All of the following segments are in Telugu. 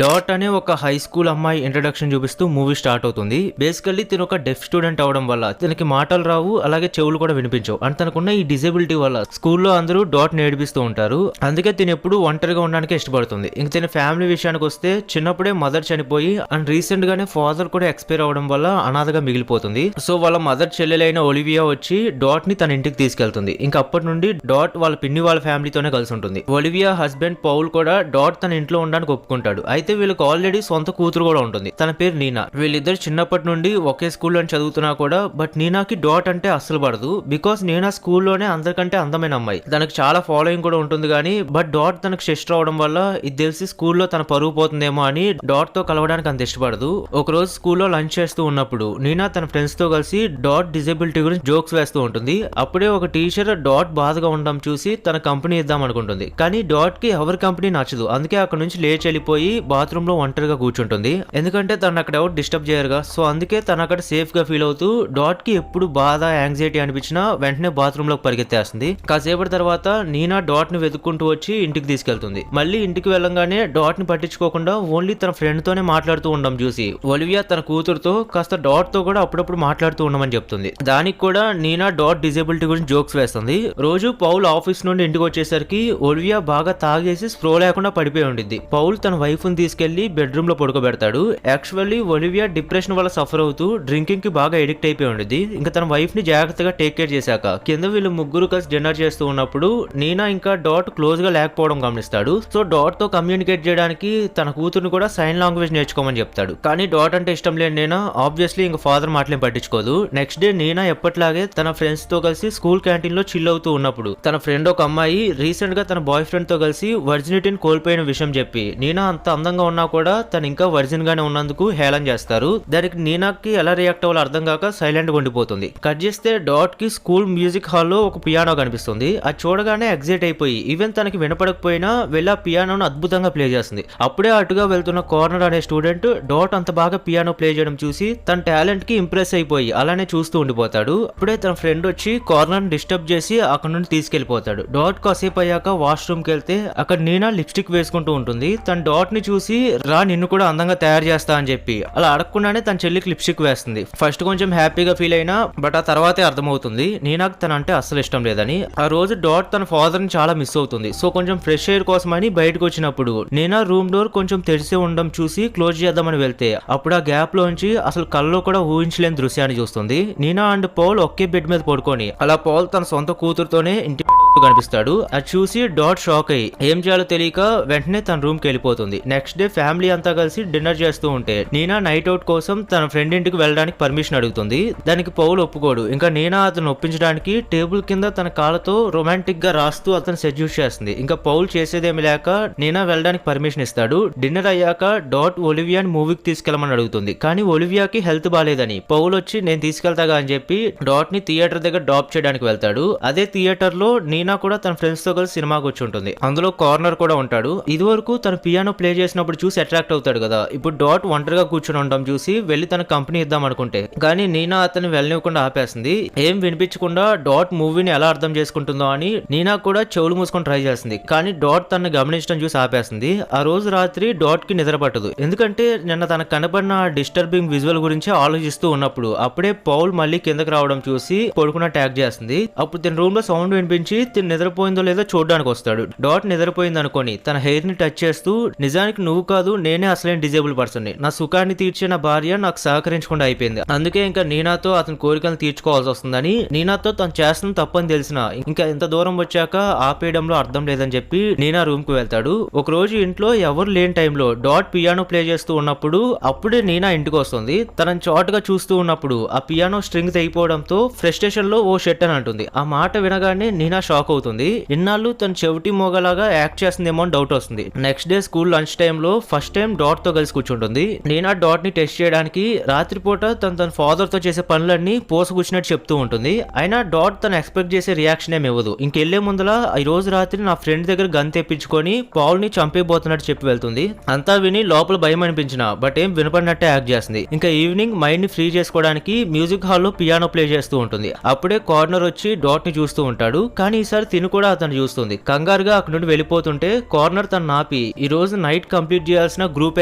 డాట్ అనే ఒక హై స్కూల్ అమ్మాయి ఇంట్రడక్షన్ చూపిస్తూ మూవీ స్టార్ట్ అవుతుంది. బేసికల్లీ తిను ఒక డెఫ్ స్టూడెంట్ అవడం వల్ల తనకి మాటలు రావు, అలాగే చెవులు కూడా వినిపించవు. అండ్ తనకున్న ఈ డిజబిలిటీ వల్ల స్కూల్లో అందరూ డాట్ నేర్పిస్తూ ఉంటారు. అందుకే తిను ఎప్పుడు ఒంటరిగా ఉండడానికి ఇష్టపడుతుంది. ఇంక తిన ఫ్యామిలీ విషయానికి వస్తే చిన్నప్పుడే మదర్ చనిపోయి అండ్ రీసెంట్ గానే ఫాదర్ కూడా ఎక్స్పైర్ అవడం వల్ల అనాథగా మిగిలిపోతుంది. సో వాళ్ళ మదర్ చెల్లెలైన ఒలివియా వచ్చి డాట్ ని తన ఇంటికి తీసుకెళ్తుంది. ఇంకా అప్పటి నుండి డాట్ వాళ్ళ పిన్ని వాళ్ళ ఫ్యామిలీతోనే కలిసి ఉంటుంది. ఒలివియా హస్బెండ్ పౌల్ కూడా డాట్ తన ఇంట్లో ఉండడానికి ఒప్పుకుంటాడు. అయితే వీళ్ళకి ఆల్రెడీ సొంత కూతురు కూడా ఉంటుంది. తన పేరు నీనా. వీళ్ళిద్దరు చిన్నప్పటి నుండి ఒకే స్కూల్లో చదువుతున్నా కూడా బట్ నీనాకి డాట్ అంటే అస్సలు పడదు. బికాస్ నీనా స్కూల్లోనే అందరికంటే అందమైన అమ్మాయి. తనకు చాలా ఫాలోయింగ్ కూడా ఉంటుంది కానీ బట్ డాట్ తనకు సిస్టర్ అవడం వల్ల ఇది తెలిసి స్కూల్లో తన పరువు పోతుందేమో అని డాట్ తో కలవడానికి అంత ఇష్టపడదు. ఒక రోజు స్కూల్లో లంచ్ చేస్తూ ఉన్నప్పుడు నీనా తన ఫ్రెండ్స్ తో కలిసి డాట్ డిజబిలిటీ గురించి జోక్స్ వేస్తూ ఉంటుంది. అప్పుడే ఒక టీచర్ డాట్ బాధగా ఉండడం చూసి తన కంపెనీ ఇద్దాం అనుకుంటుంది. కానీ డాట్ కి ఎవరి కంపెనీ నచ్చదు. అందుకే అక్కడ నుంచి లేచి వెళ్ళిపోయి బాత్రూమ్ లో ఒంటరిగా కూర్చుంటుంది. ఎందుకంటే తను అక్కడ ఎవరు డిస్టర్బ్ చేయరుగా. సో అందుకే తను అక్కడ సేఫ్ గా ఫీల్ అవుతూ డాట్ కి ఎప్పుడు బాధ యాంగ్జైటీ అనిపించినా వెంటనే బాత్రూమ్ లోకి పరిగెత్తేస్తుంది. కాసేపటి తర్వాత నీనా డాట్ ని వెతుక్కుంటూ వచ్చి ఇంటికి తీసుకెళ్తుంది. మళ్ళీ ఇంటికి వెళ్ళంగానే డాట్ ని పట్టించుకోకుండా ఓన్లీ తన ఫ్రెండ్ తోనే మాట్లాడుతూ ఉండడం చూసి ఒలివియా తన కూతురుతో కాస్త డాట్ తో కూడా అప్పుడప్పుడు మాట్లాడుతూ ఉండమని చెప్తుంది. దానికి కూడా నీనా డాట్ డిజబిలిటీ గురించి జోక్స్ వేస్తుంది. రోజు పౌల్ ఆఫీస్ నుండి ఇంటికి వచ్చేసరికి ఒలివియా బాగా తాగేసి స్ప్రో లేకుండా పడిపోయి ఉండిద్ది. పౌల్ తన వైఫ్ ని తీసుకెళ్లి బెడ్రూమ్ లో పడుకోబెడతాడు. యాక్చువల్లీ ఒలివియా డిప్రెషన్ వల్ల సఫర్ అవుతూ డ్రింకింగ్ కి బాగా ఎడిక్ట్ అయిపోయి ఉండేది. ఇంకా తన వైఫ్ ని జాగ్రత్తగా టేక్ కేర్ చేశాక కింద వీళ్ళు ముగ్గురు కలిసి డిన్నర్ చేస్తూ ఉన్నప్పుడు నీనా ఇంకా డాట్ క్లోజ్ గా లేకపోవడం గమనిస్తాడు. సో డాట్ తో కమ్యూనికేట్ చేయడానికి తన కూతురుని కూడా సైన్ లాంగ్వేజ్ నేర్చుకోమని చెప్తాడు. కానీ డాట్ అంటే ఇష్టం లేని నీనా ఆబ్వియస్లీ ఇంకా ఫాదర్ మాటలేం పట్టించుకోదు. నెక్స్ట్ డే నీనా ఎప్పటిలాగే తన ఫ్రెండ్స్ తో కలిసి స్కూల్ క్యాంటీన్ లో చిల్ అవుతూ ఉన్నప్పుడు తన ఫ్రెండ్ ఒక అమ్మాయి రీసెంట్ గా తన బాయ్ ఫ్రెండ్ తో కలిసి వర్జినిటీని కోల్పోయిన విషయం చెప్పి నీనా అంత అందంగా ఉన్నా కూడా తను ఇంకా వర్జిన్ గానే ఉన్నందుకు హేళన చేస్తారు. దానికి నీనాకి ఎలా రియాక్ట్ అవ్వాలో అర్థం కాక సైలెంట్ గా ఉండిపోతుంది. కట్ చేస్తే డాట్ కి స్కూల్ మ్యూజిక్ హాల్లో ఒక పియానో కనిపిస్తుంది. అది చూడగానే ఎగ్జైట్ అయిపోయి ఈవెన్ తనకి వినపడకపోయినా వెళ్ళి ఆ పియానోను అద్భుతంగా ప్లే చేస్తుంది. అప్పుడే అటుగా వెళ్తున్న కార్నర్ అనే స్టూడెంట్ డాట్ అంత బాగా పియానో ప్లే చేయడం చూసి తన టాలెంట్ కి ఇంప్రెస్ అయిపోయి అలానే చూస్తూ ఉండిపోతాడు. అప్పుడే తన ఫ్రెండ్ వచ్చి కార్నర్ డిస్టర్బ్ చేసి అక్కడ నుండి తీసుకెళ్లిపోతాడు. డాట్ కాసేపు అయ్యాక వాష్రూమ్ కి వెళ్తే అక్కడ నీనా లిప్స్టిక్ వేసుకుంటూ ఉంటుంది. తన డాట్ ని చూసి రా నిన్ను కూడా అందంగా తయారు చేస్తా అని చెప్పి అలా అడగకుండానే తన చెల్లికి లిప్స్టిక్ వేస్తుంది. ఫస్ట్ కొంచెం హ్యాపీగా ఫీల్ అయినా బట్ ఆ తర్వాతే అర్థమవుతుంది నీనాకు తన అంటే అస్సలు ఇష్టం లేదని. ఆ రోజు డాట్ తన ఫాదర్ ని చాలా మిస్ అవుతుంది. సో కొంచెం ఫ్రెష్ ఎయిర్ కోసం అని బయటకు వచ్చినప్పుడు నీనా రూమ్ డోర్ కొంచెం తెరిసే ఉండడం చూసి క్లోజ్ చేద్దామని వెళ్తే అప్పుడు ఆ గ్యాప్ లోంచి అసలు కల్లో కూడా ఊహించలేని దృశ్యాన్ని చూస్తుంది. నీనా అండ్ పౌల్ ఒకే బెడ్ మీద పడుకొని అలా పౌల్ తన సొంత కూతురుతోనే ఇంటి కనిపిస్తాడు. అది చూసి డాట్ షాక్ అయ్యి ఏం చేయాలో తెలియక వెంటనే తన రూమ్ కి వెళ్ళిపోతుంది. నెక్స్ట్ డే ఫ్యామిలీ అంతా కలిసి డిన్నర్ చేస్తూ ఉంటే నీనా నైట్ అవుట్ కోసం తన ఫ్రెండ్ ఇంటికి వెళ్ళడానికి పర్మిషన్ అడుగుతుంది. దానికి పౌల్ ఒప్పుకోడు. ఇంకా నీనా అతను ఒప్పించడానికి టేబుల్ కింద తన కాళ్ళతో రొమాంటిక్ గా రాస్తూ అతను సెడ్యూస్ చేస్తుంది. ఇంకా పౌల్ చేసేదేమి లేక నీనా వెళ్ళడానికి పర్మిషన్ ఇస్తాడు. డిన్నర్ అయ్యాక డాట్ ఒలివియాని మూవీకి తీసుకెళ్లమని అడుగుతుంది. కానీ ఒలివియాకి హెల్త్ బాలేదని పౌల్ వచ్చి నేను తీసుకెళ్తాగా అని చెప్పి డాట్ ని థియేటర్ దగ్గర డ్రాప్ చేయడానికి వెళ్తాడు. అదే థియేటర్ లో నీనా కూడా తన ఫ్రెండ్స్ తో కలిసి సినిమాకి వచ్చి ఉంటుంది. అందులో కార్నర్ కూడా ఉంటాడు. ఇది వరకు తన పియానో ప్లే చేసినప్పుడు చూసి అట్రాక్ట్ అవుతాడు కదా. ఇప్పుడు డాట్ ఒంటరిగా కూర్చొని ఉండడం చూసి వెళ్లి తన కంపెనీ ఇద్దాం అనుకుంటే కానీ నీనా అతన్ని వెళ్ళనివ్వకుండా ఆపేస్తుంది. ఏం వినిపించకుండా డాట్ మూవీని ఎలా అర్థం చేసుకుంటుందో అని నీనా కూడా చెవులు మూసుకొని ట్రై చేస్తుంది. కానీ డాట్ తనని గమనించడం చూసి ఆపేస్తుంది. ఆ రోజు రాత్రి డాట్ కి నిద్ర పట్టదు. ఎందుకంటే నిన్న తనకు కనబడిన డిస్టర్బింగ్ విజువల్ గురించి ఆలోచిస్తూ ఉన్నప్పుడు అప్పుడే పౌల్ మళ్ళీ కిందకి రావడం చూసి పడుకున్న ట్యాగ్ చేస్తుంది. అప్పుడు తన రూమ్ లో సౌండ్ వినిపించి తిని నిద్రపోయిందో లేదో చూడడానికి వస్తాడు. డాట్ నిద్రపోయింది అనుకోని తన హెయిర్ ని టచ్ చేస్తూ నిజానికి నువ్వు కాదు నేనే అసలైన డిజేబుల్ పర్సన్ ని. నా సుఖాన్ని తీర్చే నా భార్య నాకు సహకరించకుండా అయిపోయింది. అందుకే ఇంకా నీనాతో అతని కోరికలను తీర్చుకోవాల్సి వస్తుందని నీనాతో తను చేస్తున్న తప్పని తెలిసినా ఇంకా ఎంత దూరం వచ్చాక ఆపేయడంలో అర్థం లేదని చెప్పి నీనా రూమ్ కు వెళ్తాడు. ఒక రోజు ఇంట్లో ఎవరు లేని టైంలో డాట్ పియానో ప్లే చేస్తూ ఉన్నప్పుడు అప్పుడే నీనా ఇంటికి వస్తుంది. తనని చాటుగా చూస్తూ ఉన్నప్పుడు ఆ పియానో స్ట్రింగ్ తెగిపోవడంతో ఫ్రస్ట్రేషన్ లో ఓ షెట్ అని అంటుంది. ఆ మాట వినగానే నీనా షాక్ అవుతుంది. ఇన్నాళ్ళు తన చెవిటి మోగలాగా యాక్ట్ చేస్తుందేమో అని డౌట్ వస్తుంది. Next day school lunch time లో ఫస్ట్ టైం డాట్ తో కలిసి కూర్చుంటుంది. నీనా డాట్ ని టెస్ట్ చేయడానికి రాత్రిపూట తన ఫాదర్ తో చేసే పనులన్నీ పోసకూర్చున్నట్టు చెప్తూ ఉంటుంది. అయినా డాట్ తను ఎక్స్పెక్ట్ చేసే రియాక్షన్ ఏమి ఇవ్వదు. ఇంకెళ్లే ముందల ఈ రోజు రాత్రి నా ఫ్రెండ్ దగ్గర గన్ తెప్పించుకొని పౌల్ ని చంపేయబోతున్నట్టు చెప్పి వెళ్తుంది. అంతా విని లోపల భయం అనిపించిన బట్ ఏం వినపడినట్టే యాక్ట్ చేస్తుంది. ఇంకా ఈవినింగ్ మైండ్ ని ఫ్రీ చేసుకోవడానికి మ్యూజిక్ హాల్లో పియానో ప్లే చేస్తూ ఉంటుంది. అప్పుడే కార్నర్ వచ్చి డాట్ ని చూస్తూ ఉంటాడు. కానీ ఈసారి తిను కూడా అతను చూస్తుంది. కంగారుగా అక్కడ నుండి వెళ్ళిపోతుంటే కార్నర్ తను నాపి ఈ రోజు నైట్ కంప్లీట్ చేయాల్సిన గ్రూప్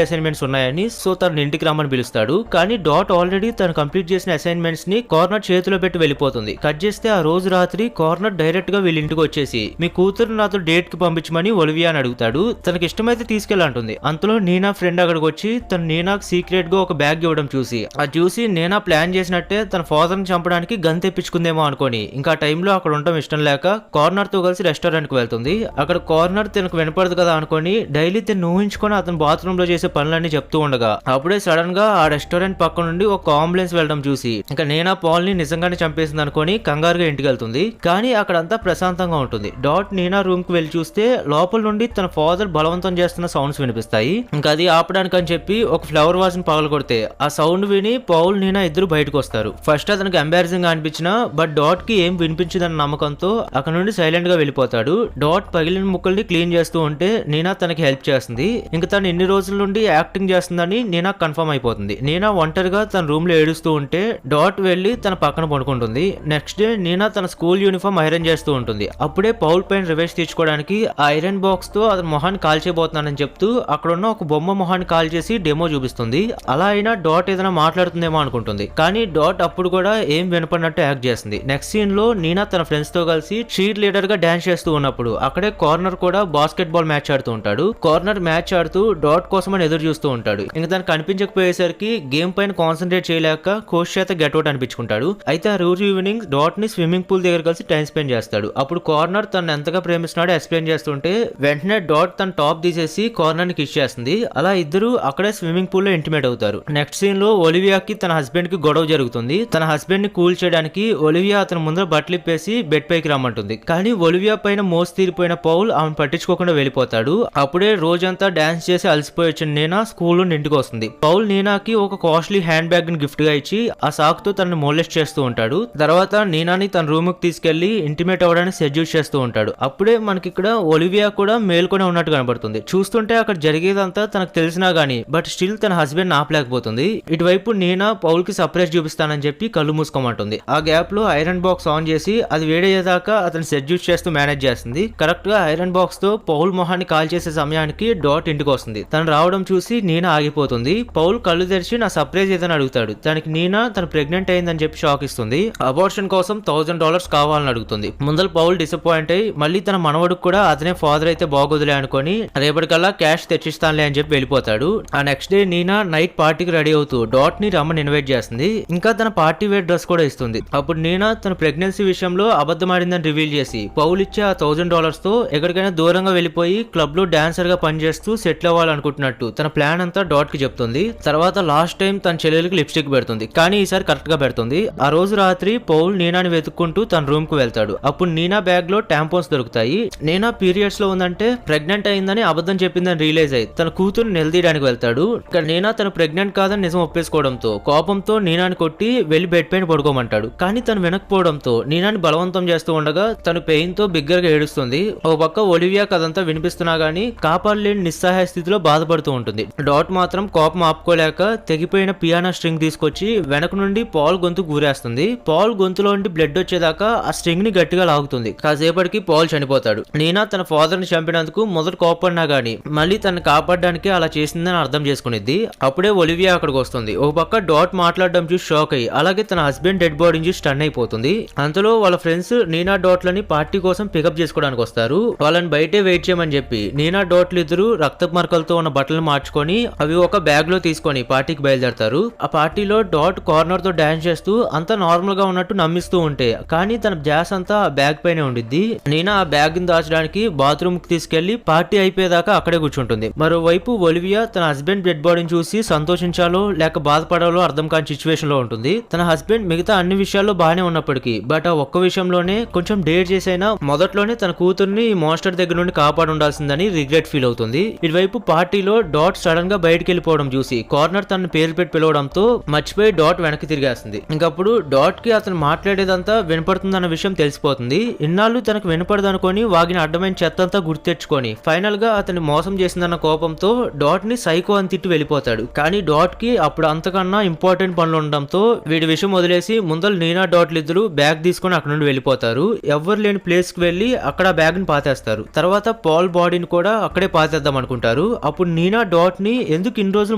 అసైన్మెంట్స్ ఉన్నాయని సో తన ఇంటికి రమ్మని పిలుస్తాడు. కానీ డాట్ ఆల్రెడీ తను కంప్లీట్ చేసిన అసైన్మెంట్స్ ని కార్నర్ చేతిలో పెట్టి వెళ్ళిపోతుంది. కట్ చేస్తే ఆ రోజు రాత్రి కార్నర్ డైరెక్ట్ గా వీళ్ళ ఇంటికి వచ్చేసి మీ కూతురు నాతో డేట్ కి పంపించమని ఒలివియా అని అడుగుతాడు. తనకి ఇష్టమైతే తీసుకెళ్ళంటుంది. అంతలో నీనా ఫ్రెండ్ అక్కడికి వచ్చి తను నీనాకు సీక్రెట్ గా ఒక బ్యాగ్ ఇవ్వడం చూసి అది చూసి నీనా ప్లాన్ చేసినట్టే తన ఫాదర్ ని చంపడానికి గన్ తెప్పించుకుందేమో అనుకోని ఇంకా టైంలో అక్కడ ఉండడం ఇష్టం లేక కార్నర్ తో కలిసి రెస్టారెంట్ కి వెళ్తుంది. అక్కడ కార్నర్ తనకు వినపడదు కదా అనుకోని డైలీ తను ఊహించుకొని అతను బాత్రూమ్ లో చేసే పనులన్నీ చెప్తూ ఉండగా అప్పుడే సడన్ గా ఆ రెస్టారెంట్ పక్క నుండి ఒక అంబులెన్స్ వెళ్ళడం చూసి ఇంకా నేనా పాల్ ని నిజంగానే చంపేసింది అనుకోని కంగారుగా ఇంటికి వెళ్తుంది. కానీ అక్కడంతా ప్రశాంతంగా ఉంటుంది. డాట్ నీనా రూమ్ కి వెళ్ళి చూస్తే లోపల నుండి తన ఫాదర్ బలవంతం చేస్తున్న సౌండ్స్ వినిపిస్తాయి. ఇంకా అది ఆపడానికి అని చెప్పి ఒక ఫ్లవర్ వాజ్ ని పగలగొడితే ఆ సౌండ్ విని పౌల్ నీనా ఇద్దరు బయటకు వస్తారు. ఫస్ట్ అతనికి ఎంబారసింగ్ గా అనిపించినా బట్ డాట్ కి ఏం వినిపించదన్న నమ్మకంతో అక్కడ నుండి సైలెంట్ గా వెళ్ళిపోతాడు. డాట్ పగిలిన ముక్కల్ని క్లీన్ చేస్తూ ఉంటే నీనా తనకి హెల్ప్ చేస్తుంది. ఇంకా తను ఎన్ని రోజుల నుండి యాక్టింగ్ చేస్తుందని నీనా కన్ఫర్మ్ అయిపోతుంది. నీనా ఒంటరిగా తన రూమ్ లో ఏడుస్తూ ఉంటే డాట్ వెళ్లి తన పక్కన పడుకుంటుంది. నెక్స్ట్ డే నీనా తన స్కూల్ యూనిఫామ్ ఐరన్ చేస్తూ ఉంటుంది. అప్పుడే పౌల్ పైన రివెంజ్ తీర్చుకోవడానికి ఆ ఐరన్ బాక్స్ తో అతని మొహాన్ని కాల్ చేయబోతున్నానని చెప్తూ అక్కడ ఉన్న ఒక బొమ్మ మొహాన్ని కాల్ చేసి డెమో చూపిస్తుంది. అలా అయినా డాట్ ఏదైనా మాట్లాడుతుందేమో అనుకుంటుంది. కానీ డాట్ అప్పుడు కూడా ఏం వినపడినట్టు యాక్ట్ చేస్తుంది. నెక్స్ట్ సీన్ లో నీనా తన ఫ్రెండ్స్ తో కలిసి చీర్ లీడర్ గా డాన్స్ చేస్తూ ఉన్నప్పుడు అక్కడే కార్నర్ కూడా బాస్కెట్ బాల్ మ్యాచ్ ఆడుతూ ఉంటాడు. కార్నర్ మ్యాచ్ ఆడుతూ డాట్ కోసం అని ఎదురు చూస్తూ ఉంటాడు. ఇంకా తను కనిపించకపోయేసరికి గేమ్ పైన కాన్సన్ట్రేట్ చేయలేక కోచ్ చేత గెట్అవుట్ అనిపించుకుంటాడు. అయితే ఆ రోజు ఈవినింగ్ డాట్ ని స్విమ్మింగ్ పూల్ దగ్గర కలిసి టైం స్పెండ్ చేస్తాడు. అప్పుడు కార్నర్ తను ఎంతగా ప్రేమిస్తున్నాడో ఎక్స్ప్లెయిన్ చేస్తుంటే వెంటనే డాట్ తన టాప్ తీసేసి కార్నర్ ని కిస్ చేస్తుంది. అలా ఇద్దరు అక్కడే స్విమ్మింగ్ పూల్ లో ఇంటిమేట్ అవుతారు. నెక్స్ట్ సీన్ లో ఒలివియాకి తన హస్బెండ్ కి గొడవ జరుగుతుంది. తన హస్బెండ్ ని కూల్ చేయడానికి ఒలివియా అతని ముందర బట్టలు ఇప్పేసి బెడ్ పైకి రమ్మంటుంది. కానీ ఒలివియా పైన మోసి తీరిపోయిన పౌల్ ఆమెను పట్టించుకోకుండా వెళ్ళిపోతాడు. అప్పుడే రోజంతా డాన్స్ చేసి అలసిపోయి వచ్చిన నీనా స్కూల్ నుండి ఇంటికి వస్తుంది. పౌల్ నీనాకి ఒక కాస్ట్లీ హ్యాండ్ బ్యాగ్ ని గిఫ్ట్ గా ఇచ్చి ఆ సాకుతో తనని మోలెస్ట్ చేస్తూ ఉంటాడు. తర్వాత నీనాని తన రూమ్ కి తీసుకెళ్లి ఇంటిమేట్ అవ్వడానికి సెడ్యూస్ చేస్తూ ఉంటాడు. అప్పుడే మనకి ఇక్కడ ఒలివియా కూడా మేల్కొని ఉన్నట్టు కనబడుతుంది. చూస్తుంటే అక్కడ జరిగేదంతా తనకు తెలిసినా గానీ బట్ స్టిల్ తన హస్బెండ్ ఆపలేకపోతుంది. ఇటువైపు నీనా పౌల్ కి సర్ప్రైజ్ చూపిస్తానని చెప్పి కళ్ళు మూసుకోమంటుంది. ఆ గ్యాప్ లో ఐరన్ బాక్స్ ఆన్ చేసి అది వేడయ్యేదాకా అతను సెడ్యూస్ చేస్తూ మేనేజ్ చేస్తుంది. కరెక్ట్ గా ఐరన్ బాక్స్ తో పౌల్ మొహాన్ని కాల్ చేసే సమయానికి డాట్ ఇంటికి వస్తుంది. తను రావడం చూసి నీనా ఆగిపోతుంది. పౌల్ కళ్ళు తెరిచి నా సర్ప్రైజ్ ఏదని అడుగుతాడు. దానికి నీనా తను ప్రెగ్నెంట్ అయిందని చెప్పి షాక్ ఇస్తుంది. అబార్షన్ కోసం $1000 కావాలని అడుగుతుంది. ముందర పౌల్ డిసప్పాయింట్ అయ్యి మళ్ళీ తన మనవడికి కూడా అతనే ఫాదర్ అయితే బాగోదులే అనుకుని రేపటికల్లా క్యాష్ తెచ్చిస్తానులే అని చెప్పి వెళ్ళిపోతాడు. ఆ నెక్స్ట్ డే నీనా నైట్ పార్టీకి రెడీ అవుతూ డాట్ ని రమ్మని ఇన్వైట్ చేస్తుంది. ఇంకా తన పార్టీ వేర్ డ్రెస్ కూడా ఇస్తుంది. అప్పుడు నీనా తన ప్రెగ్నెన్సీ విషయంలో అబద్ధమాడిందని రివీల్ చేసి పౌల్ ఇచ్చే ఆ $1000 తో ఎక్కడికైనా దూరంగా వెళ్ళిపోయి క్లబ్ లో డాన్సర్ గా పనిచేస్తూ సెటిల్ అవ్వాలనుకుంటున్నట్టు తన ప్లాన్ అంతా డాట్ కి చెప్తుంది. తర్వాత లాస్ట్ టైం తన చెల్లెలికి లిప్స్టిక్ పెడుతుంది. కానీ ఈసారి కరెక్ట్ గా పెడుతుంది. ఆ రోజు రాత్రి పౌల్ నీనాని వెతుక్కుంటూ తన రూమ్ కు వెళ్తాడు. అప్పుడు నీనా బ్యాగ్ లో టాంపోన్స్ దొరుకుతాయి. నీనా పీరియడ్స్ లో ఉందంటే ప్రెగ్నెంట్ అయిందని అబద్ధం చెప్పిందని రియలైజ్ అయ్యి తన కూతురు నిలదీయడానికి వెళ్తాడు. ఇక్కడ నీనా తను ప్రెగ్నెంట్ కాదని నిజం ఒప్పేసుకోవడంతో కోపంతో నీనాని కొట్టి వెళ్లి బెడ్ పైన పడుకోమంటాడు. కానీ తను వినకపోవడంతో నీనాని బలవంతం చేస్తూ ఉండగా తను పెయిన్ తో బిగ్గరగా ఏడుస్తుంది. ఓ పక్క ఒలివియా కదంతా వినిపిస్తున్నా గానీ కాపాడలేని నిస్సహాయ స్థితిలో బాధపడుతూ ఉంటుంది. డాట్ మాత్రం కోపం ఆపుకోలేక తెగిపోయిన పియానో స్ట్రింగ్ తీసుకొచ్చి వెనక నుండి పాల్ గొంతు గురేస్తుంది. పాల్ గొంతులో నుండి బ్లడ్ వచ్చేదాకా ఆ స్ట్రింగ్ ని గట్టిగా లాగుతుంది. కాసేపటికి పాల్ చనిపోతాడు. నీనా తన ఫాదర్ ని చంపినందుకు మొదట కోపడినా గానీ మళ్ళీ తను కాపాడడానికి అలా చేసిందని అర్థం చేసుకునిద్ది. అప్పుడే ఒలివియా అక్కడికి వస్తుంది. ఒక పక్క డాట్ మాట్లాడడం చూసి షాక్ అయ్యి అలాగే తన హస్బెండ్ డెడ్ బాడీని చూసి స్టన్ అయిపోతుంది. అంతలో వాళ్ళ ఫ్రెండ్స్ నీనా డాట్ లని పార్టీ కోసం పికప్ చేసుకోవడానికి వస్తారు. వాళ్ళని బయటే వెయిట్ చేయమని చెప్పి నీనా డాట్లు ఇద్దరు రక్తపు మరకలతో ఉన్న బట్టలు మార్చుకొని అవి ఒక బ్యాగ్ లో తీసుకొని పార్టీకి బయలుదేరతారు. ఆ పార్టీలో డాట్ కార్నర్ తో డాన్స్ చేస్తూ అంతా నార్మల్ గా ఉన్నట్టు నమ్మిస్తూ ఉంటే కానీ తన జాస్ అంతా ఆ బ్యాగ్ పైనే ఉండిద్ది. నీనా ఆ బ్యాగ్ ని దాచడానికి బాత్రూమ్ కి తీసుకెళ్లి పార్టీ అయిపోయేదాకా అక్కడే కూర్చుంటుంది. మరోవైపు ఒలివియా తన హస్బెండ్ డెడ్ బాడీని చూసి సంతోషించాలో లేక బాధపడాలో అర్థం కాని సిచ్యువేషన్ లో ఉంటుంది. తన హస్బెండ్ మిగతా అన్ని విషయాల్లో బాగానే ఉన్నప్పటికీ బట్ ఆ ఒక్క విషయంలోనే కొంచెం డేర్ చేసైనా మొదట్లోనే తన కూతుర్ని ఈ మాన్స్టర్ దగ్గర నుండి కాపాడు ఉండాల్సిందని రిగ్రెట్ ఫీల్ అవుతుంది. ఇటువైపు పార్టీలో డాట్ సడన్ గా బయటకు వెళ్ళిపోవడం చూసి కార్నర్ తన పేరు పెట్టి పిలవడంతో మర్చిపోయి డాట్ వెనక్కి తిరిగేస్తుంది. ఇంకప్పుడు డాట్ కి అతను మాట్లాడేదంతా వినపడుతుందన్న విషయం తెలిసిపోతుంది. ఇన్నాళ్ళు తనకు వినపడదనుకొని వాగిన అడ్డమైన చెత్తంతా గుర్తు తెచ్చుకొని ఫైనల్ గా అతన్ని మోసం చేసిందన్న కోపంతో డాట్ ని సైకో అని తిట్టి వెళ్ళిపోతాడు. కానీ డాట్ కి అప్పుడు అంతకన్నా ఇంపార్టెంట్ పనులు ఉండడంతో వీడి విషయం వదిలేసి ముందర నీనా డాట్లు ఇద్దరు బ్యాగ్ తీసుకొని అక్కడ నుండి వెళ్ళిపోతారు. ఎవరు ఎవరు లేని ప్లేస్ కి వెళ్లి అక్కడ బ్యాగ్ ని పాతేస్తారు. తర్వాత పాల్ బాడీని కూడా అక్కడే పాతేద్దాం అనుకుంటారు. అప్పుడు నీనా డాట్ ని ఎందుకు ఇన్ని రోజులు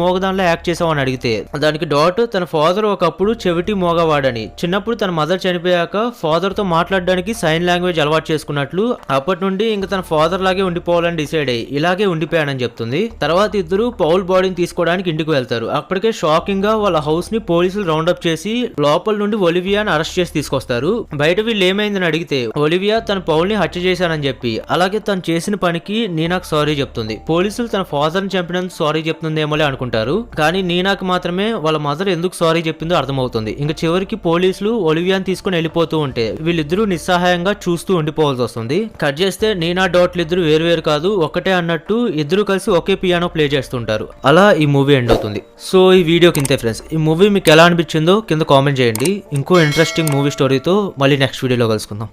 మోగదానిలో యాక్ట్ చేసావు అని అడిగితే దానికి డాట్ తన ఫాదర్ ఒకప్పుడు చెవిటి మోగవాడని, చిన్నప్పుడు తన మదర్ చనిపోయాక ఫాదర్ తో మాట్లాడడానికి సైన్ లాంగ్వేజ్ అలవాటు చేసుకున్నట్లు, అప్పటి నుండి ఇంకా తన ఫాదర్ లాగే ఉండిపోవాలని డిసైడ్ అయ్యి ఇలాగే ఉండిపోయానని చెప్తుంది. తర్వాత ఇద్దరు పౌల్ బాడీని తీసుకోవడానికి ఇంటికి వెళ్తారు. అప్పటికే షాకింగ్ గా వాళ్ళ హౌస్ ని పోలీసులు రౌండప్ చేసి లోపల నుండి ఒలివియాని అరెస్ట్ చేసి తీసుకొస్తారు. బయట వీళ్ళు ఏమైందని అడిగితే ఒలివియా తన పౌల్ ని హత్య చేశానని చెప్పి అలాగే తను చేసిన పనికి నీనాకు సారీ చెప్తుంది. పోలీసులు తన ఫాదర్ ని చంపినందుకు సారీ చెప్తుందేమోలే అనుకుంటారు, కానీ నీనాకు మాత్రమే వాళ్ళ మదర్ ఎందుకు సారీ చెప్పిందో అర్థమవుతుంది. ఇంకా చివరికి పోలీసులు ఒలివియాని తీసుకుని వెళ్ళిపోతూ ఉంటే వీళ్ళిద్దరూ నిస్సహాయంగా చూస్తూ ఉండిపోవాల్సి వస్తుంది. కట్ చేస్తే నీనా డాట్లు ఇద్దరు వేరు కాదు ఒకటే అన్నట్టు ఇద్దరు కలిసి ఒకే పియానో ప్లే చేస్తుంటారు. అలా ఈ మూవీ ఎండ్ అవుతుంది. సో ఈ వీడియోకి ఇంతే ఫ్రెండ్స్. ఈ మూవీ మీకు ఎలా అనిపించిందో కింద కామెంట్ చేయండి. ఇంకో ఇంట్రెస్టింగ్ మూవీ స్టోరీతో మళ్ళీ నెక్స్ట్ వీడియోలో కలుసుకుందాం.